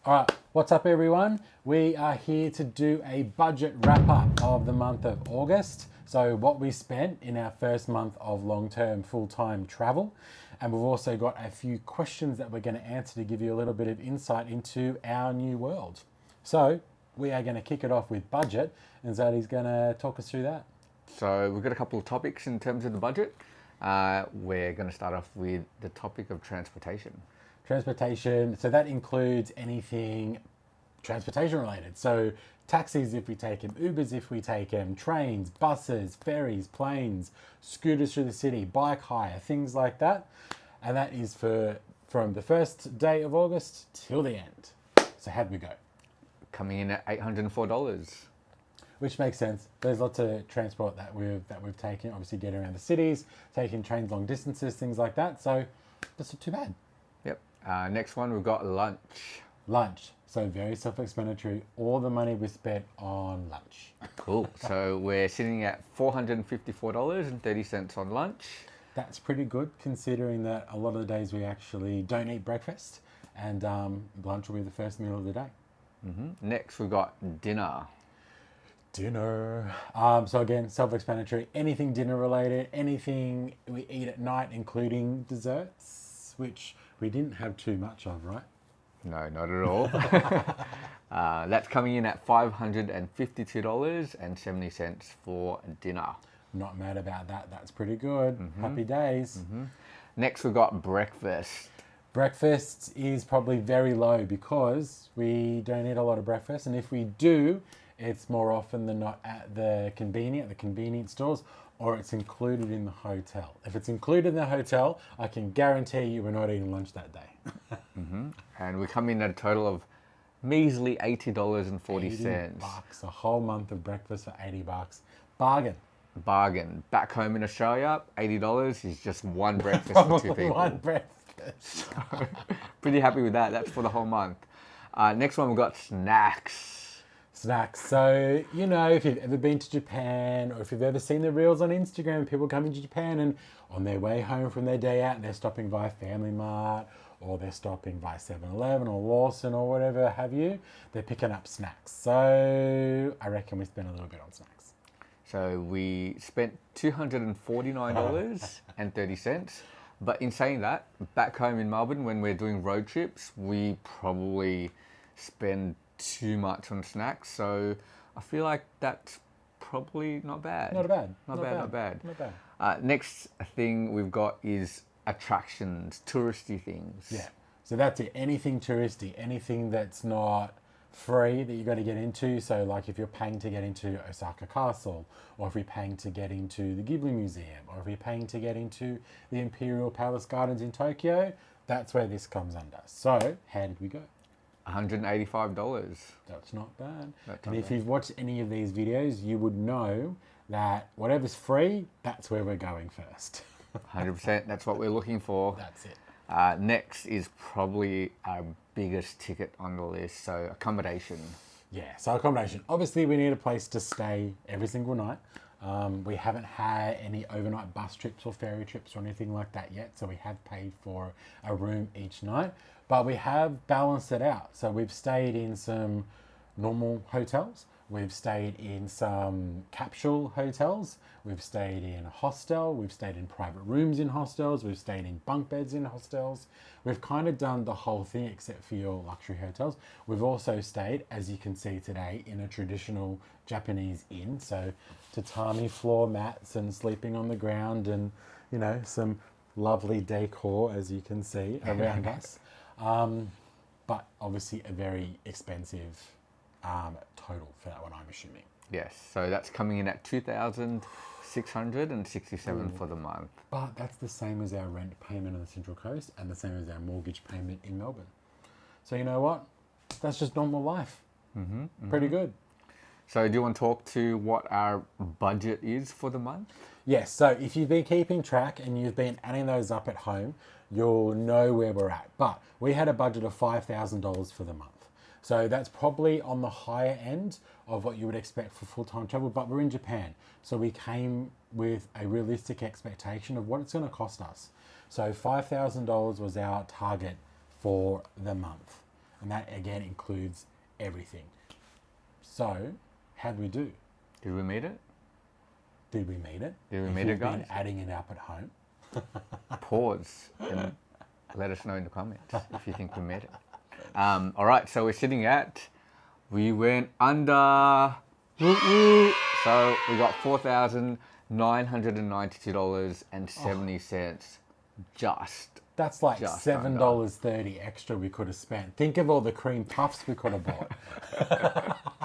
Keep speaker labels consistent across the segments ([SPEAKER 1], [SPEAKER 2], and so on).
[SPEAKER 1] All right, what's up, everyone? We are here to do a budget wrap up of the month of August. So, what we spent in our first month of long term full time travel. And we've also got a few questions that we're going to answer to give you a little bit of insight into our new world. So, we are going to kick it off with budget, and Zadie's going to talk us through that.
[SPEAKER 2] So we've got a couple of topics in terms of the budget. We're going to start off with the topic of transportation.
[SPEAKER 1] Transportation, so that includes anything transportation related. So taxis if we take them, Ubers if we take them, trains, buses, ferries, planes, scooters through the city, bike hire, things like that. And that is from the first day of August till the end. So how'd we go?
[SPEAKER 2] Coming in at $804.
[SPEAKER 1] Which makes sense. There's lots of transport that we've taken, obviously getting around the cities, taking trains long distances, things like that. So that's not too bad.
[SPEAKER 2] Yep. Next one, we've got lunch.
[SPEAKER 1] Lunch. So very self-explanatory. All the money we spent on lunch.
[SPEAKER 2] Cool. So we're sitting at $454.30 on lunch.
[SPEAKER 1] That's pretty good considering that a lot of the days we actually don't eat breakfast, and lunch will be the first meal of the day.
[SPEAKER 2] Mm-hmm. Next, we've got dinner.
[SPEAKER 1] Dinner. So again, self-explanatory. Anything dinner related, anything we eat at night, including desserts, which we didn't have too much of, right?
[SPEAKER 2] No, not at all. That's coming in at $552.70 for dinner.
[SPEAKER 1] Not mad about that. That's pretty good. Mm-hmm. Happy days.
[SPEAKER 2] Mm-hmm. Next, we've got breakfast.
[SPEAKER 1] Breakfast is probably very low because we don't eat a lot of breakfast, and if we do, it's more often than not at the convenience stores, or it's included in the hotel. If it's included in the hotel, I can guarantee you we're not eating lunch that day.
[SPEAKER 2] Mm-hmm. And we come in at a total of measly $80.40.
[SPEAKER 1] $80, a whole month of breakfast for $80. Bargain.
[SPEAKER 2] Bargain. Back home in Australia, $80 is just one breakfast for two people.
[SPEAKER 1] One breakfast.
[SPEAKER 2] So, pretty happy with that. That's for the whole month. Next one, we've got snacks.
[SPEAKER 1] Snacks. So, if you've ever been to Japan, or if you've ever seen the reels on Instagram, people coming to Japan and on their way home from their day out, they're stopping by Family Mart, or they're stopping by 7-Eleven or Lawson or whatever have you. They're picking up snacks. So I reckon we spent a little bit on snacks.
[SPEAKER 2] So we spent $249.30. But in saying that, back home in Melbourne, when we're doing road trips, we probably spend too much on snacks. So I feel like that's probably not bad.
[SPEAKER 1] Not bad.
[SPEAKER 2] Not bad.
[SPEAKER 1] Not bad.
[SPEAKER 2] Next thing we've got is attractions, touristy things.
[SPEAKER 1] Yeah. So that's it. Anything touristy, anything that's not free that you got to get into. So like if you're paying to get into Osaka Castle, or if you're paying to get into the Ghibli Museum, or if you're paying to get into the Imperial Palace Gardens in Tokyo, that's where this comes under. So how did we go?
[SPEAKER 2] $185.
[SPEAKER 1] That's not bad. If you've watched any of these videos, you would know that whatever's free, that's where we're going first.
[SPEAKER 2] 100%. That's what we're looking for.
[SPEAKER 1] That's it.
[SPEAKER 2] Next is probably our biggest ticket on the list. So accommodation.
[SPEAKER 1] Yeah, so accommodation. Obviously, we need a place to stay every single night. We haven't had any overnight bus trips or ferry trips or anything like that yet. So we have paid for a room each night, but we have balanced it out. So we've stayed in some normal hotels. We've stayed in some capsule hotels. We've stayed in a hostel. We've stayed in private rooms in hostels. We've stayed in bunk beds in hostels. We've kind of done the whole thing except for your luxury hotels. We've also stayed, as you can see today, in a traditional Japanese inn. So tatami floor mats and sleeping on the ground and, some lovely decor, as you can see, around us. But obviously a very expensive total for that one, I'm assuming.
[SPEAKER 2] Yes, so that's coming in at $2,667 for the month.
[SPEAKER 1] But that's the same as our rent payment on the Central Coast and the same as our mortgage payment in Melbourne. So you know what? That's just normal life. Pretty good.
[SPEAKER 2] So do you want to talk to what our budget is for the month?
[SPEAKER 1] Yes, so if you've been keeping track and you've been adding those up at home, you'll know where we're at. But we had a budget of $5,000 for the month. So that's probably on the higher end of what you would expect for full-time travel, but we're in Japan. So we came with a realistic expectation of what it's going to cost us. So $5,000 was our target for the month. And that again includes everything. So, how'd we do?
[SPEAKER 2] Did we meet it?
[SPEAKER 1] Did we meet it?
[SPEAKER 2] Did we
[SPEAKER 1] If
[SPEAKER 2] meet it,
[SPEAKER 1] you've been
[SPEAKER 2] guys?
[SPEAKER 1] adding it up at home.
[SPEAKER 2] Pause and let us know in the comments if you think we made it. All right, so we're sitting at, we went under, so we got $4,992.70 just.
[SPEAKER 1] That's like
[SPEAKER 2] Just
[SPEAKER 1] $7.30 extra we could have spent. Think of all the cream puffs we could have bought.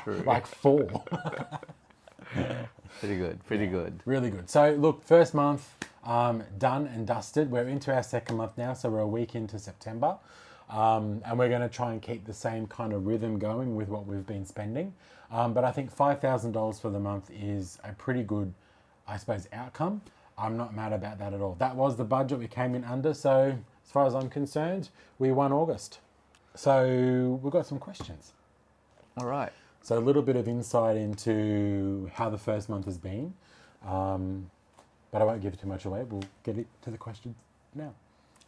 [SPEAKER 2] True.
[SPEAKER 1] Like 4.
[SPEAKER 2] Pretty good, pretty good.
[SPEAKER 1] Really good. So look, first month done and dusted. We're into our second month now, so we're a week into September. And we're going to try and keep the same kind of rhythm going with what we've been spending. But I think $5,000 for the month is a pretty good, I suppose, outcome. I'm not mad about that at all. That was the budget we came in under. So as far as I'm concerned, we won August. So we've got some questions.
[SPEAKER 2] All right.
[SPEAKER 1] So a little bit of insight into how the first month has been. But I won't give too much away. We'll get it to the questions now.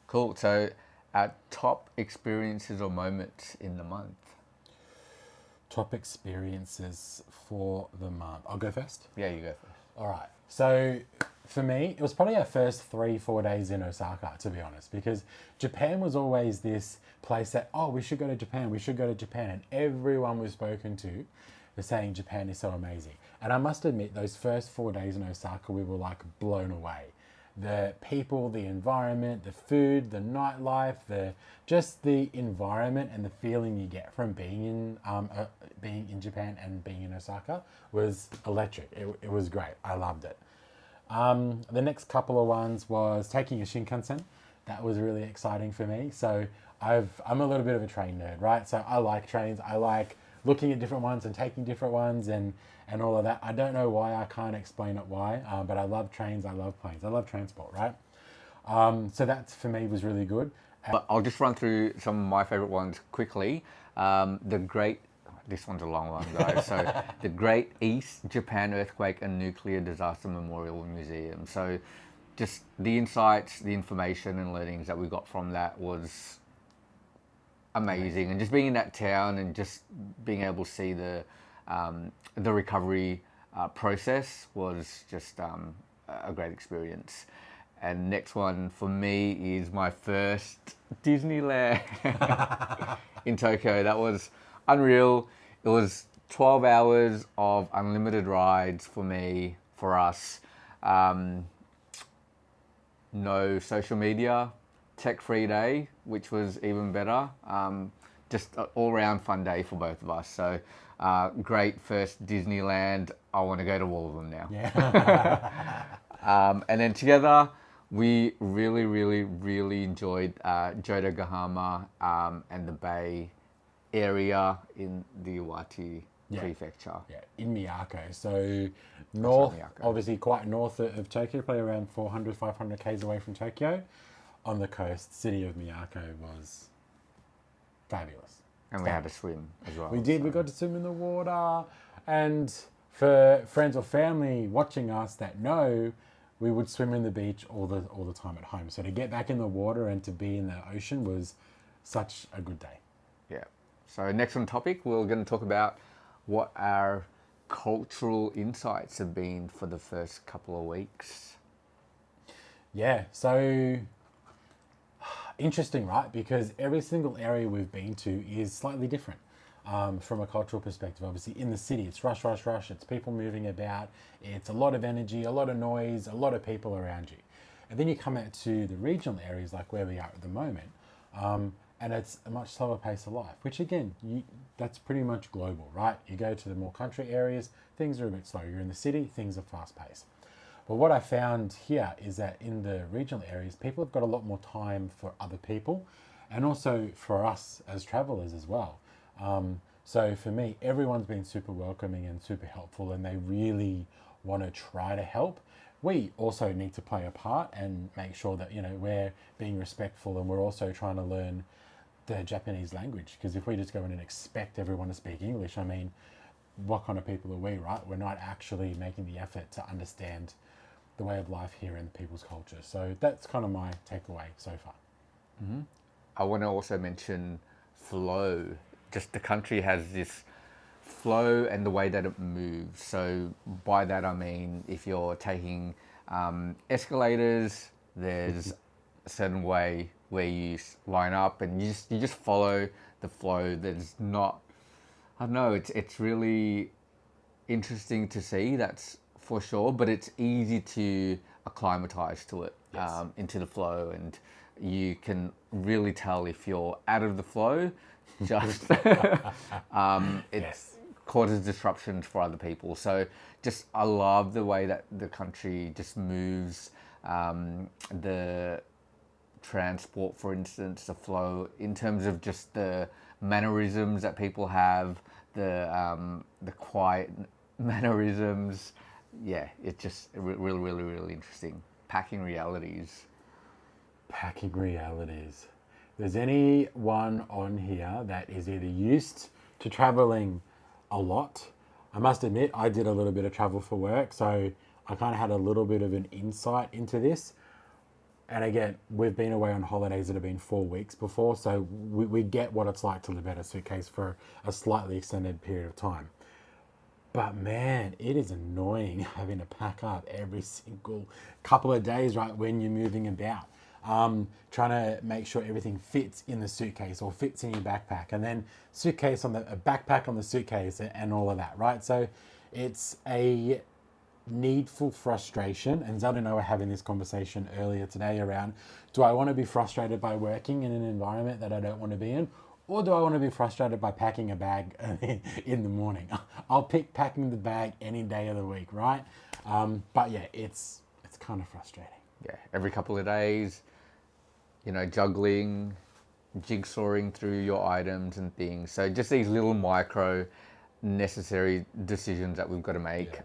[SPEAKER 2] Cool. So our top experiences or moments in the month.
[SPEAKER 1] Top experiences for the month. I'll go first.
[SPEAKER 2] Yeah, you go first.
[SPEAKER 1] All right. So for me, it was probably our first 3-4 days in Osaka, to be honest, because Japan was always this place that, oh, we should go to Japan, we should go to Japan. And everyone we've spoken to is saying Japan is so amazing. And I must admit, those first 4 days in Osaka, we were like blown away. The people, the environment, the food, the nightlife, just the environment and the feeling you get from being in Japan and being in Osaka was electric. It was great. I loved it. The next couple of ones was taking a Shinkansen. That was really exciting for me. So I'm a little bit of a train nerd, right? So I like trains. I like looking at different ones and taking different ones and all of that. I don't know why. I can't explain it why, but I love trains. I love planes. I love transport, right? So that for me was really good.
[SPEAKER 2] But I'll just run through some of my favorite ones quickly. This one's a long one, guys. So the Great East Japan Earthquake and Nuclear Disaster Memorial Museum. So just the insights, the information and learnings that we got from that was amazing. And just being in that town and just being able to see the recovery process was just a great experience. And next one for me is my first Disneyland in Tokyo. That was unreal. It was 12 hours of unlimited rides for me, for us. No social media, tech-free day, which was even better. Just an all-round fun day for both of us. So great first Disneyland. I want to go to all of them now.
[SPEAKER 1] Yeah.
[SPEAKER 2] And then together, we really, really, really enjoyed Jodogahama and the Bay area in the Iwate Prefecture.
[SPEAKER 1] Yeah, in Miyako. So north,
[SPEAKER 2] Miyako.
[SPEAKER 1] obviously quite north of Tokyo, probably around 400, 500 k's away from Tokyo. On the coast, city of Miyako was fabulous.
[SPEAKER 2] And we had a swim as well.
[SPEAKER 1] We did. We got to swim in the water. And for friends or family watching us that know, we would swim in the beach all the time at home. So to get back in the water and to be in the ocean was such a good day.
[SPEAKER 2] Yeah. So next on topic, we're going to talk about what our cultural insights have been for the first couple of weeks.
[SPEAKER 1] Yeah. So interesting, right? Because every single area we've been to is slightly different. From a cultural perspective, obviously in the city, it's rush, rush, rush. It's people moving about. It's a lot of energy, a lot of noise, a lot of people around you. And then you come out to the regional areas like where we are at the moment, and it's a much slower pace of life, which again, that's pretty much global, right? You go to the more country areas, things are a bit slower. You're in the city, things are fast paced. But what I found here is that in the regional areas, people have got a lot more time for other people and also for us as travelers as well. So for me, everyone's been super welcoming and super helpful, and they really want to try to help. We also need to play a part and make sure that, we're being respectful, and we're also trying to learn the Japanese language, because if we just go in and expect everyone to speak English, I mean, what kind of people are we, right? We're not actually making the effort to understand the way of life here and the people's culture. So that's kind of my takeaway so far.
[SPEAKER 2] Mm-hmm. I want to also mention flow. Just the country has this flow and the way that it moves. So by that I mean if you're taking escalators, there's a certain way where you line up and you just follow the flow. There's not, I don't know, it's really interesting to see, that's for sure, but it's easy to acclimatize to it, into the flow, and you can really tell if you're out of the flow. Just it causes disruptions for other people. So just I love the way that the country just moves, the transport, for instance, the flow in terms of just the mannerisms that people have, the quiet mannerisms. Yeah, it's just really, really, really interesting. Packing realities.
[SPEAKER 1] Packing realities. There's anyone on here that is either used to traveling a lot. I must admit, I did a little bit of travel for work, so I kind of had a little bit of an insight into this. And again, we've been away on holidays that have been 4 weeks before, so we get what it's like to live out a suitcase for a slightly extended period of time. But man, it is annoying having to pack up every single couple of days, right, when you're moving about. Trying to make sure everything fits in the suitcase or fits in your backpack, and then a backpack on the suitcase and all of that, right? So it's a needful frustration. And Zelda and I were having this conversation earlier today around, do I want to be frustrated by working in an environment that I don't want to be in? Or do I want to be frustrated by packing a bag in the morning? I'll pick packing the bag any day of the week, right? But yeah, it's kind of frustrating.
[SPEAKER 2] Yeah, every couple of days, juggling, jigsawing through your items and things. So just these little micro necessary decisions that we've got to make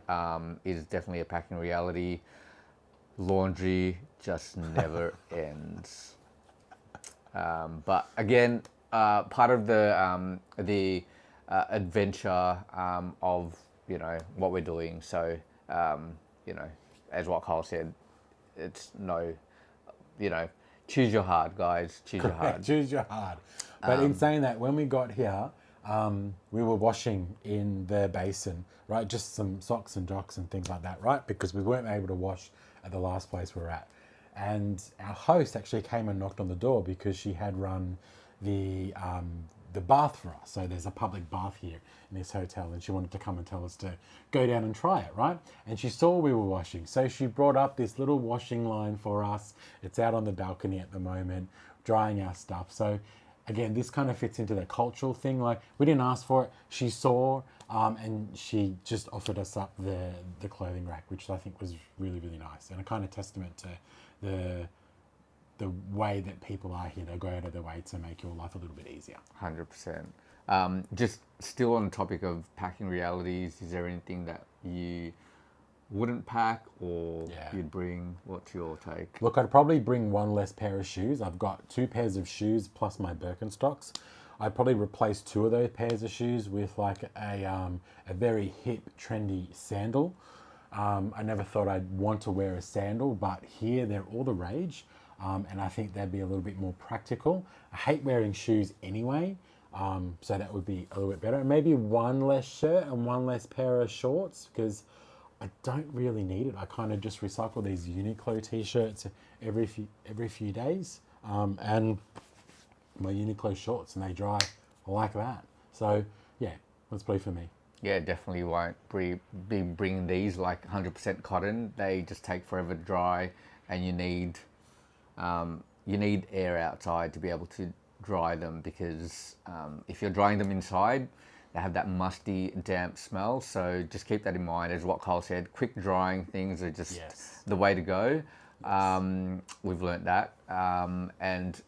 [SPEAKER 2] is definitely a packing reality. Laundry just never ends. But again, part of the adventure of what we're doing. So as what Carl said, it's choose your hard, guys. Choose your hard.
[SPEAKER 1] Choose your hard. But in saying that, when we got here, we were washing in the basin, right? Just some socks and jocks and things like that, right? Because we weren't able to wash at the last place we were at. And our host actually came and knocked on the door because she had run the bath for us. So there's a public bath here in this hotel, and she wanted to come and tell us to go down and try it, right? And she saw we were washing, so she brought up this little washing line for us. It's out on the balcony at the moment, drying our stuff. So again, this kind of fits into the cultural thing. Like, we didn't ask for it. She saw, and she just offered us up the clothing rack, which I think was really, really nice, and a kind of testament to the way that people are here. They go out of their way to make your life a little bit easier.
[SPEAKER 2] 100%. Just still on the topic of packing realities, is there anything that you wouldn't pack or you'd bring? What's your take?
[SPEAKER 1] Look, I'd probably bring one less pair of shoes. I've got 2 pairs of shoes plus my Birkenstocks. I'd probably replace 2 of those pairs of shoes with like a very hip, trendy sandal. I never thought I'd want to wear a sandal, but here they're all the rage. And I think they'd be a little bit more practical. I hate wearing shoes anyway, so that would be a little bit better. And maybe one less shirt and one less pair of shorts, because I don't really need it. I kind of just recycle these Uniqlo t-shirts every few days, and my Uniqlo shorts, and they dry like that. So yeah, that's probably for me.
[SPEAKER 2] Yeah, definitely won't be bringing these like 100% cotton. They just take forever to dry, and you need air outside to be able to dry them, because if you're drying them inside, they have that musty, damp smell. So just keep that in mind. As what Kyle said, quick drying things are just the way to go. We've learnt that. And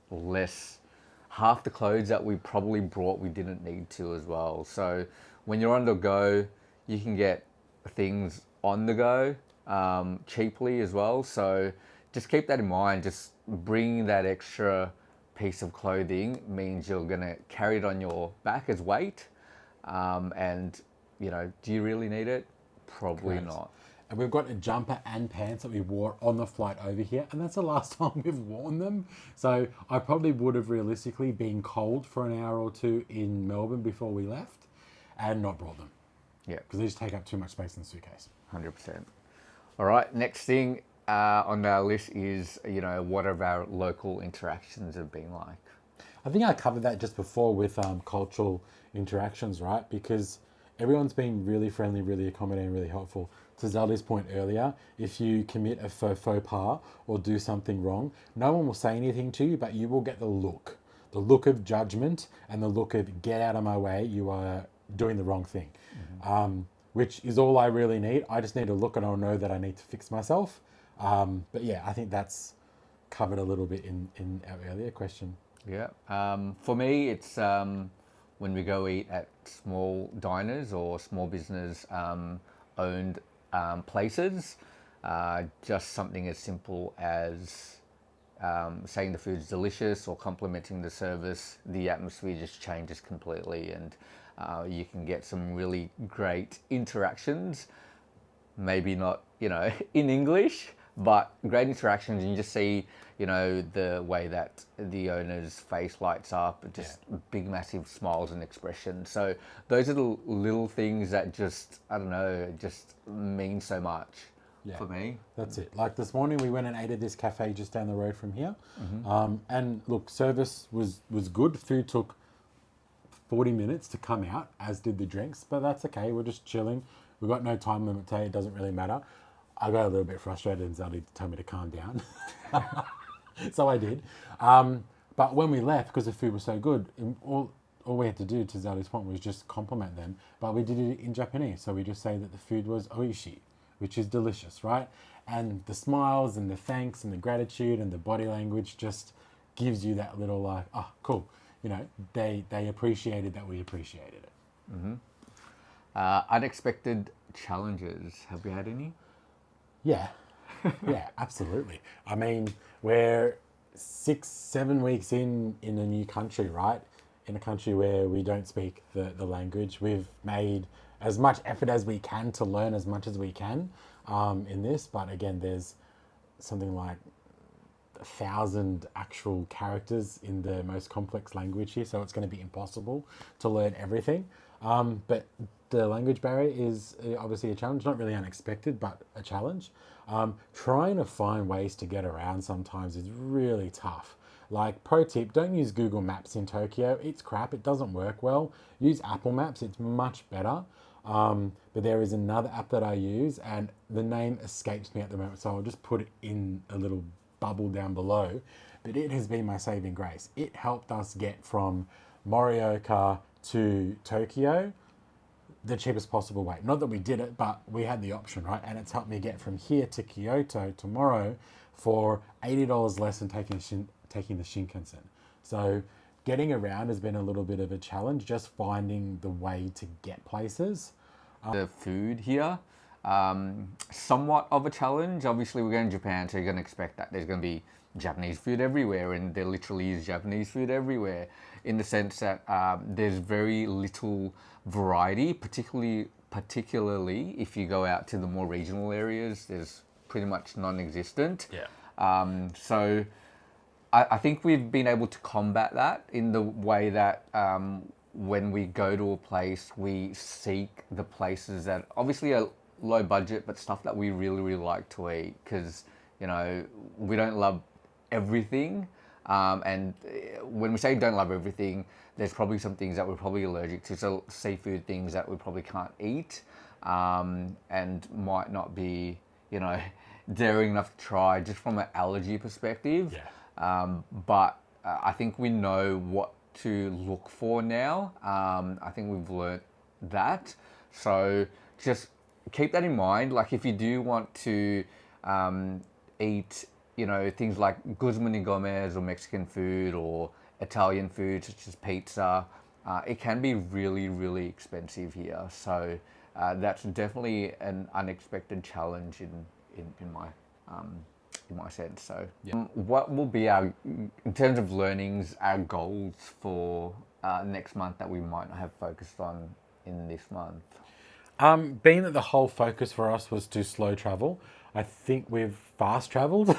[SPEAKER 2] half the clothes that we probably brought, we didn't need to as well. So when you're on the go, you can get things on the go cheaply as well. So just keep that in mind. Just bringing that extra piece of clothing means you're going to carry it on your back as weight. And, do you really need it? Probably not.
[SPEAKER 1] And we've got a jumper and pants that we wore on the flight over here, and that's the last time we've worn them. So I probably would have realistically been cold for an hour or two in Melbourne before we left and not brought them.
[SPEAKER 2] Yeah,
[SPEAKER 1] Because they just take up too much space in the suitcase.
[SPEAKER 2] 100%. All right, next thing on our list is, what have our local interactions have been like?
[SPEAKER 1] I think I covered that just before with cultural interactions, right? Because everyone's been really friendly, really accommodating, really helpful. To Zelda's point earlier, if you commit a faux pas or do something wrong, no one will say anything to you, but you will get the look of judgment and the look of get out of my way, you are doing the wrong thing, which is all I really need. I just need to look and I'll know that I need to fix myself. But yeah, I think that's covered a little bit in our earlier question.
[SPEAKER 2] Yeah. For me, it's when we go eat at small diners or small business owned places, just something as simple as saying the food's delicious or complimenting the service, the atmosphere just changes completely, and you can get some really great interactions. Maybe not, in English, but great interactions, and you just see, the way that the owner's face lights up, just big, massive smiles and expressions. So those are the little things that just, I don't know, just mean so much for me.
[SPEAKER 1] That's it. Like this morning, we went and ate at this cafe just down the road from here. And look, service was good. Food took 40 minutes to come out, as did the drinks, but that's okay. We're just chilling. We've got no time limit today. It doesn't really matter. I got a little bit frustrated and Zelda told me to calm down. So I did. But when we left, because the food was so good, all we had to do, to Zelda's point, was just compliment them. But we did it in Japanese. So we just say that the food was oishi, which is delicious, right? And the smiles and the thanks and the gratitude and the body language just gives you that little like, oh, cool. They appreciated that we appreciated it.
[SPEAKER 2] Unexpected challenges. Have we had any?
[SPEAKER 1] Yeah, absolutely. I mean, we're 6-7 weeks in a new country, right? In a country where we don't speak the language. We've made as much effort as we can to learn as much as we can in this. But again, there's something like 1,000 actual characters in the most complex language here. So it's going to be impossible to learn everything. But the language barrier is obviously a challenge, not really unexpected, but a challenge. Trying to find ways to get around sometimes is really tough. Like, pro tip, don't use Google Maps in Tokyo. It's crap. It doesn't work well. Use Apple Maps. It's much better. But there is another app that I use, and the name escapes me at the moment, so I'll just put it in a little bubble down below. But it has been my saving grace. It helped us get from Morioka to Tokyo the cheapest possible way. Not that we did it, but we had the option, right? And it's helped me get from here to Kyoto tomorrow for $80 less than taking the Shinkansen. So getting around has been a little bit of a challenge, just finding the way to get places.
[SPEAKER 2] The food here, somewhat of a challenge. Obviously, we're going to Japan, so you're going to expect that there's going to be Japanese food everywhere, and there literally is Japanese food everywhere, in the sense that there's very little variety, particularly if you go out to the more regional areas. There's pretty much non-existent. So I think we've been able to combat that in the way that when we go to a place, we seek the places that obviously are low budget, but stuff that we really, really like to eat, because we don't love everything. And when we say don't love everything, there's probably some things that we're probably allergic to. So seafood things that we probably can't eat, and might not be, daring enough to try just from an allergy perspective. But I think we know what to look for now. I think we've learnt that. So just keep that in mind. Like, if you do want to eat, things like Guzman y Gomez or Mexican food or Italian food such as pizza, it can be really, really expensive here. So that's definitely an unexpected challenge in my sense. So what will be our, in terms of learnings, our goals for next month that we might not have focused on in this month?
[SPEAKER 1] Being that the whole focus for us was to slow travel, I think we've fast traveled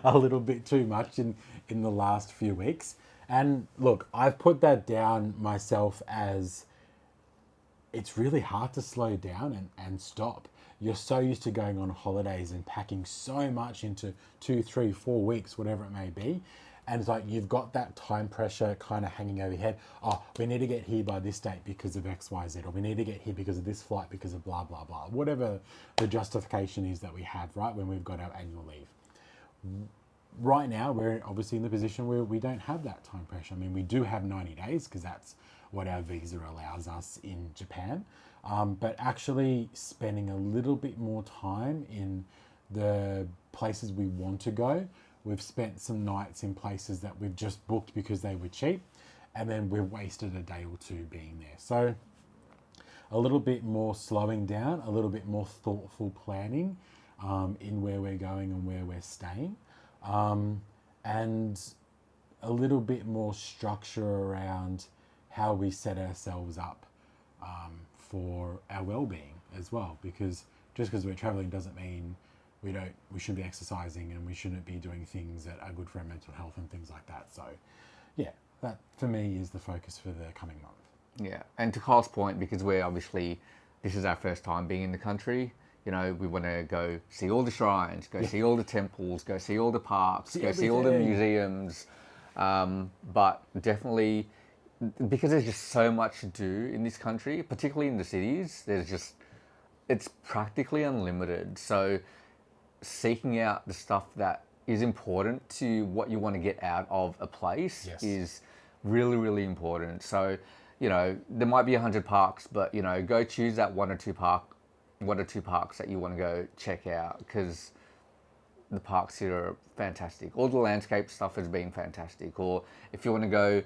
[SPEAKER 1] a little bit too much in the last few weeks. And look, I've put that down myself as it's really hard to slow down and stop. You're so used to going on holidays and packing so much into 2, 3, 4 weeks, whatever it may be. And it's like you've got that time pressure kind of hanging over your head. Oh, we need to get here by this date because of X, Y, Z, or we need to get here because of this flight because of blah, blah, blah. Whatever the justification is that we have, right, when we've got our annual leave. Right now, we're obviously in the position where we don't have that time pressure. I mean, we do have 90 days because that's what our visa allows us in Japan. But actually spending a little bit more time in the places we want to go. We've spent some nights in places that we've just booked because they were cheap, and then we've wasted a day or two being there. So a little bit more slowing down, a little bit more thoughtful planning in where we're going and where we're staying, and a little bit more structure around how we set ourselves up for our well-being as well. Because just because we're traveling doesn't mean we shouldn't be exercising and we shouldn't be doing things that are good for our mental health and things like that. So yeah, that for me is the focus for the coming month.
[SPEAKER 2] Yeah, and to Kyle's point, because this is our first time being in the country, you know, we want to go see all the shrines, go see all the temples, go see all the parks, see all the museums, but definitely because there's just so much to do in this country, particularly in the cities, it's practically unlimited. So seeking out the stuff that is important to what you want to get out of a place is really, really important. So, you know, there might be 100 parks, but, you know, go choose that one or two parks that you want to go check out, because the parks here are fantastic. All the landscape stuff has been fantastic. Or if you want to go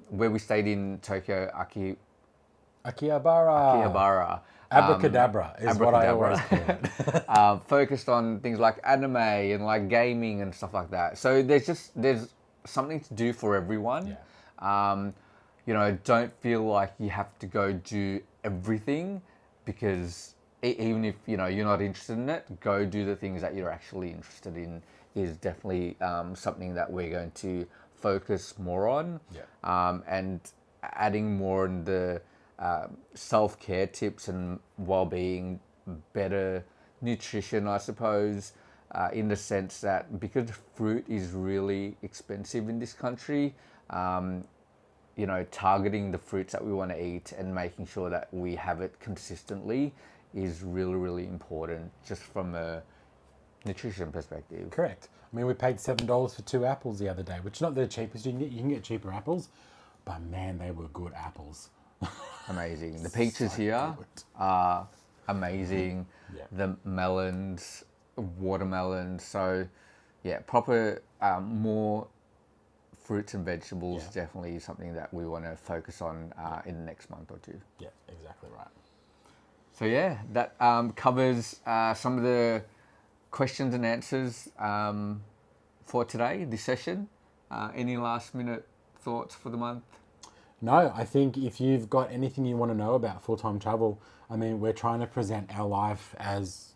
[SPEAKER 2] where we stayed in Tokyo, Akihabara.
[SPEAKER 1] Abracadabra is what I always call it.
[SPEAKER 2] Focused on things like anime and like gaming and stuff like that. So there's something to do for everyone.
[SPEAKER 1] Yeah.
[SPEAKER 2] You know, don't feel like you have to go do everything, because even if, you know, you're not interested in it, go do the things that you're actually interested in is definitely something that we're going to focus more on.
[SPEAKER 1] Yeah.
[SPEAKER 2] And adding more in the self-care tips and well-being, better nutrition, I suppose, in the sense that because fruit is really expensive in this country, you know, targeting the fruits that we want to eat and making sure that we have it consistently is really, really important, just from a nutrition perspective.
[SPEAKER 1] Correct. I mean, we paid $7 for 2 apples the other day, which is not the cheapest you can get. You can get cheaper apples, but man, they were good apples.
[SPEAKER 2] Amazing. The peaches here are amazing.
[SPEAKER 1] Yeah.
[SPEAKER 2] The melons, watermelons. So, yeah, proper more fruits and vegetables. Definitely something that we want to focus on in the next month or two.
[SPEAKER 1] Yeah, exactly right.
[SPEAKER 2] So yeah, that covers some of the questions and answers for today, this session. Any last minute thoughts for the month?
[SPEAKER 1] No, I think if you've got anything you want to know about full-time travel, I mean, we're trying to present our life as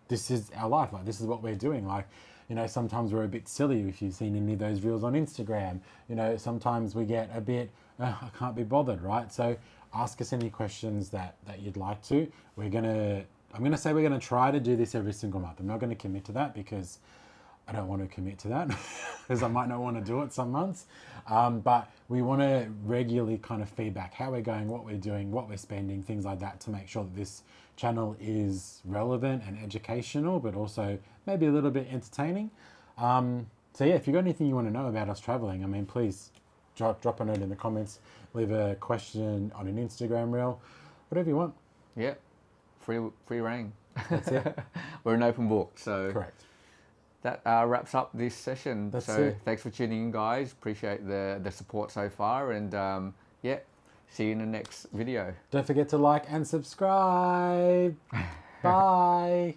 [SPEAKER 1] this is our life. Like, this is what we're doing. Like, you know, sometimes we're a bit silly. If you've seen any of those reels on Instagram, you know, sometimes we get a bit, I can't be bothered, right? So ask us any questions that you'd like to. I'm going to say we're going to try to do this every single month. I'm not going to commit to that because I don't want to commit to that because I might not want to do it some months. But we want to regularly kind of feedback how we're going, what we're doing, what we're spending, things like that, to make sure that this channel is relevant and educational, but also maybe a little bit entertaining. So yeah, if you've got anything you want to know about us traveling, I mean, please drop a note in the comments, leave a question on an Instagram reel, whatever you want.
[SPEAKER 2] Yeah, free reign.
[SPEAKER 1] That's it.
[SPEAKER 2] We're an open book, so
[SPEAKER 1] Correct.
[SPEAKER 2] That wraps up this session.
[SPEAKER 1] That's
[SPEAKER 2] so
[SPEAKER 1] it.
[SPEAKER 2] Thanks for tuning in, guys. Appreciate the support so far, and yeah, see you in the next video.
[SPEAKER 1] Don't forget to like and subscribe. Bye.